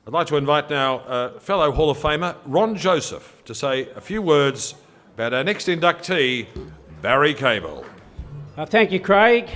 I'd like to invite now fellow Hall of Famer Ron Joseph to say a few words about our next inductee, Barry Cable. Thank you, Craig.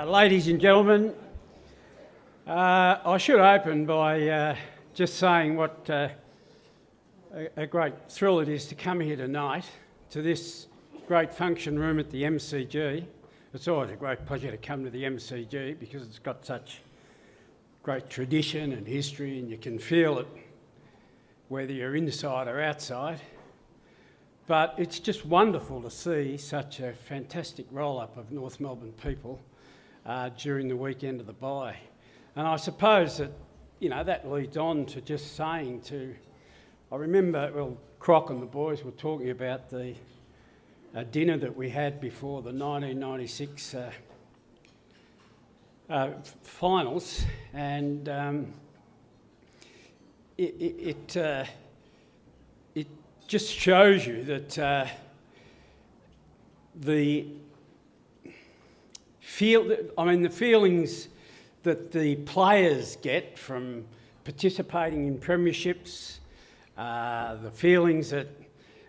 Ladies and gentlemen, I should open by just saying what a great thrill it is to come here tonight to this great function room at the MCG. It's always a great pleasure to come to the MCG because it's got such great tradition and history, and you can feel it whether you're inside or outside. But it's just wonderful to see such a fantastic roll-up of North Melbourne people during the weekend of the bye. And I suppose that, you know, that leads on to just saying I remember, well, Croc and the boys were talking about the dinner that we had before the 1996 finals, and it just shows you that the feelings that the players get from participating in premierships, the feelings that,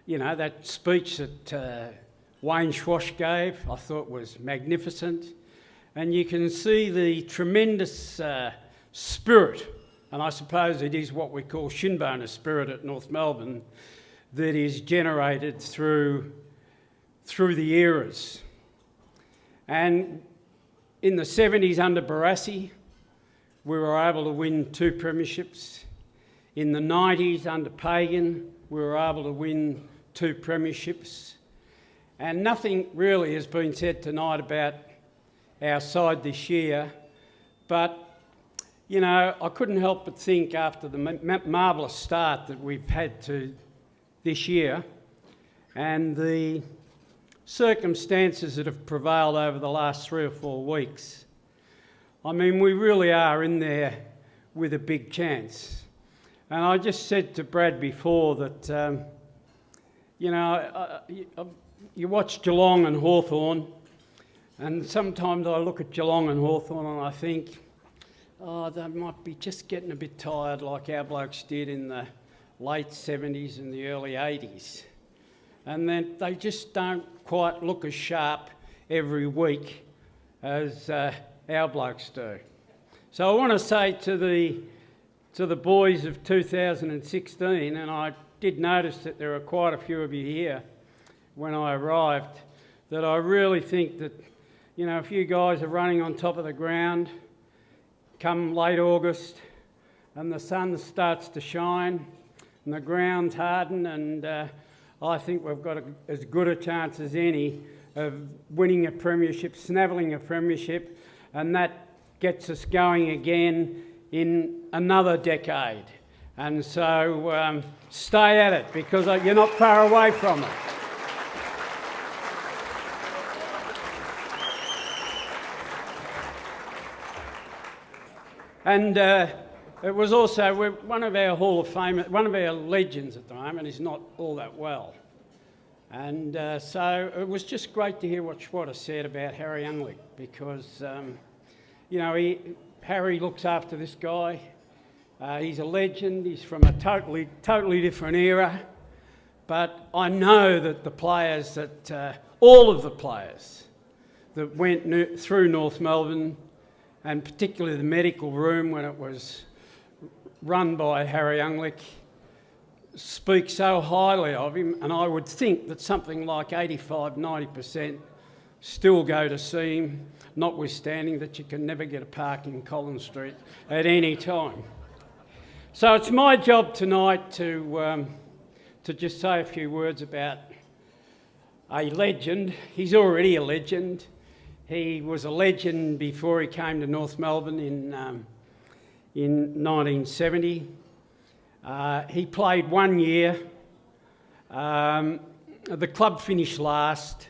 you know, that speech that Wayne Schwash gave, I thought was magnificent. And you can see the tremendous spirit, and I suppose it is what we call shinboner spirit at North Melbourne, that is generated through the eras. And in the 70s under Barassi, we were able to win 2 premierships. In the 90s under Pagan, we were able to win 2 premierships. And nothing really has been said tonight about our side this year, but you know, I couldn't help but think after the marvellous start that we've had to this year and the circumstances that have prevailed over the last 3 or 4 weeks, I mean, we really are in there with a big chance. And I just said to Brad before that, you know, you watch Geelong and Hawthorn, and sometimes I look at Geelong and Hawthorn and I think, oh, they might be just getting a bit tired like our blokes did in the late 70s and the early 80s. And then they just don't quite look as sharp every week as our blokes do. So I want to say to the boys of 2016, and I did notice that there are quite a few of you here when I arrived, that I really think that, you know, if you guys are running on top of the ground come late August and the sun starts to shine and the ground's hardened, and I think we've got as good a chance as any of winning a premiership, snaffling a premiership, and that gets us going again in another decade. And so stay at it, because you're not far away from it. And it was also one of our Hall of Fame, one of our legends at the moment is not all that well. And so it was just great to hear what Schwatter said about Harry Youngwick, because, you know, Harry looks after this guy. He's a legend. He's from a totally different era. But I know that the players that, all of the players that went through North Melbourne, and particularly the medical room when it was run by Harry Youngwick, speak so highly of him, and I would think that something like 85-90% still go to see him, notwithstanding that you can never get a park in Collins Street at any time. So it's my job tonight to just say a few words about a legend. He's already a legend. He was a legend before he came to North Melbourne in 1970. He played 1 year. The club finished last.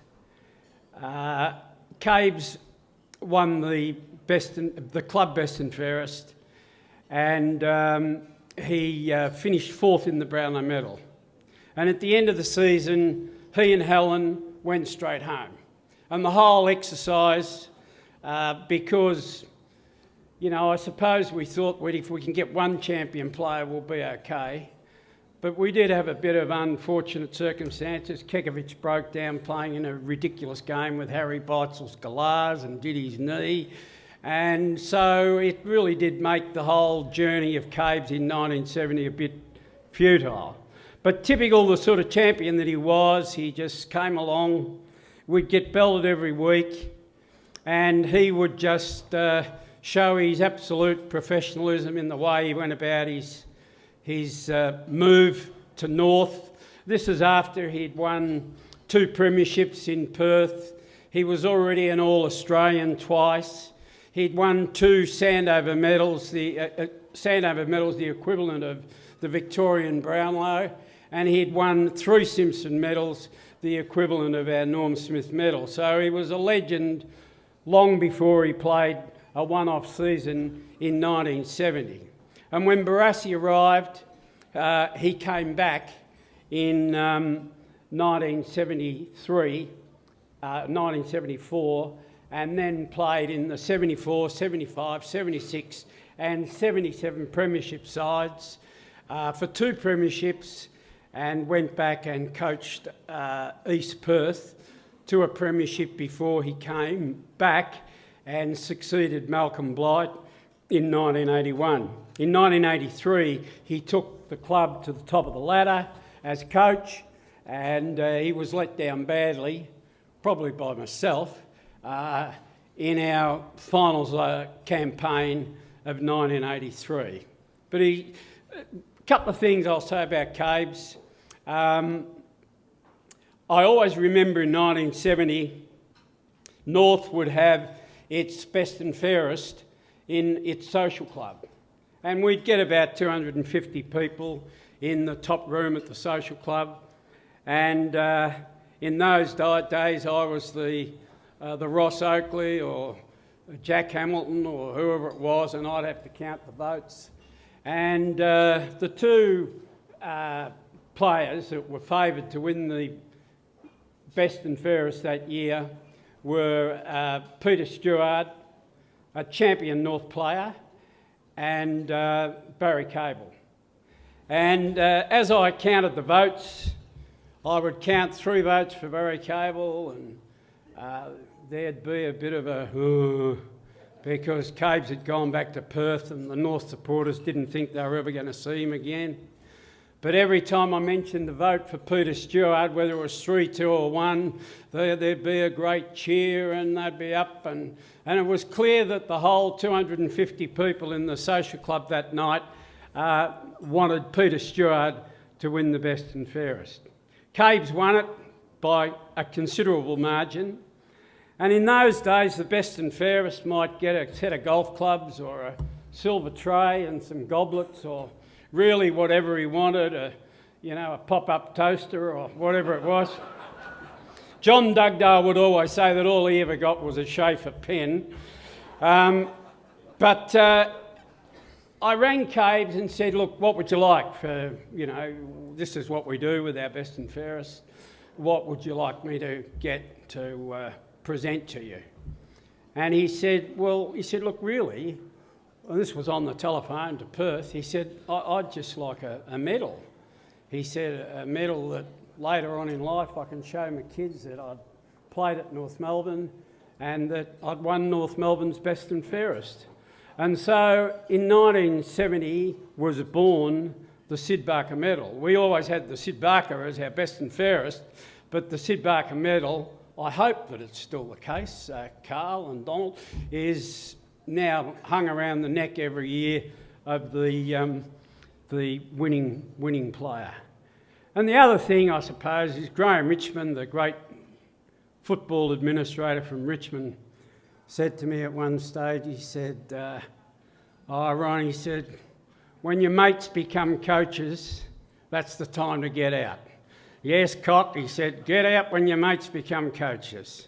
Cabes won the club best and fairest, and he finished 4th in the Brownlow medal. And at the end of the season, he and Helen went straight home. And the whole exercise, because you know, I suppose we thought, well, if we can get one champion player, we'll be okay. But we did have a bit of unfortunate circumstances. Kekovich broke down playing in a ridiculous game with Harry Beitzel's galahs and did his knee. And so it really did make the whole journey of Cabes in 1970 a bit futile. But typical the sort of champion that he was, he just came along. We'd get belted every week and he would just show his absolute professionalism in the way he went about his move to North. This is after he'd won 2 premierships in Perth. He was already an All-Australian twice. He'd won 2 Sandover medals, the equivalent of the Victorian Brownlow, and he'd won 3 Simpson medals, the equivalent of our Norm Smith medal. So he was a legend long before he played a one-off season in 1970. And when Barassi arrived, he came back in 1974, and then played in the 74, 75, 76 and 77 premiership sides for 2 premierships, and went back and coached East Perth to a premiership before he came back and succeeded Malcolm Blight in 1981. In 1983, he took the club to the top of the ladder as coach, and he was let down badly, probably by myself, in our finals campaign of 1983. But a couple of things I'll say about Cabes. I always remember in 1970, North would have its best and fairest in its social club. And we'd get about 250 people in the top room at the social club. And in those days, I was the Ross Oakley or Jack Hamilton or whoever it was, and I'd have to count the votes. And the 2 players that were favoured to win the best and fairest that year were Peter Stewart, a champion North player, and Barry Cable. And as I counted the votes, I would count 3 votes for Barry Cable, and there'd be a bit of a because Cabes had gone back to Perth and the North supporters didn't think they were ever going to see him again. But every time I mentioned the vote for Peter Stewart, whether it was 3-2 or 1, there'd be a great cheer and they'd be up. And it was clear that the whole 250 people in the social club that night wanted Peter Stewart to win the best and fairest. Cabes won it by a considerable margin. And in those days, the best and fairest might get a set of golf clubs or a silver tray and some goblets, or really whatever he wanted, a pop-up toaster or whatever it was. John Dugdale would always say that all he ever got was a Schaefer pen. But I rang Cabes and said, look, what would you like for, this is what we do with our best and fairest. What would you like me to get to present to you? And he said, look, really, and this was on the telephone to Perth, he said, I'd just like a medal. He said, a medal that later on in life I can show my kids that I'd played at North Melbourne and that I'd won North Melbourne's best and fairest. And so in 1970 was born the Sid Barker medal. We always had the Sid Barker as our best and fairest, but the Sid Barker medal, I hope that it's still the case, Carl and Donald, is now hung around the neck every year of the winning player. And the other thing, I suppose, is Graham Richmond, the great football administrator from Richmond, said to me at one stage, he said, Ron, he said, when your mates become coaches, that's the time to get out. Yes, Cock, he said, get out when your mates become coaches.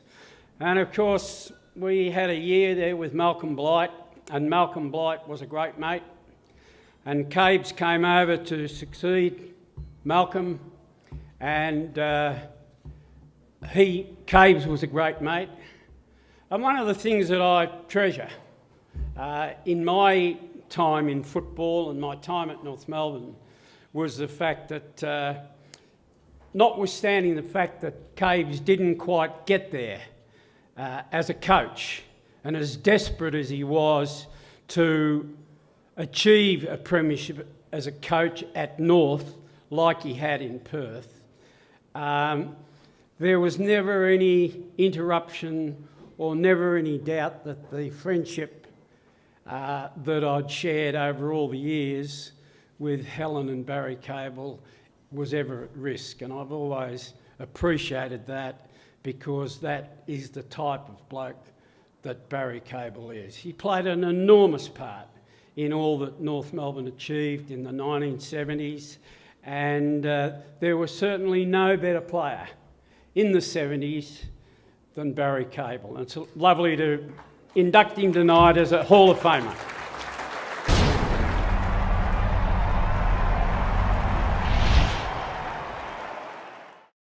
And of course, we had a year there with Malcolm Blight, and Malcolm Blight was a great mate. And Cabes came over to succeed Malcolm, and Cabes was a great mate. And one of the things that I treasure in my time in football and my time at North Melbourne was the fact that, notwithstanding the fact that Caves didn't quite get there as a coach, and as desperate as he was to achieve a premiership as a coach at North, like he had in Perth, there was never any interruption or never any doubt that the friendship that I'd shared over all the years with Helen and Barry Cable was ever at risk. And I've always appreciated that, because that is the type of bloke that Barry Cable is. He played an enormous part in all that North Melbourne achieved in the 1970s, and there was certainly no better player in the 70s than Barry Cable. And it's lovely to induct him tonight as a Hall of Famer.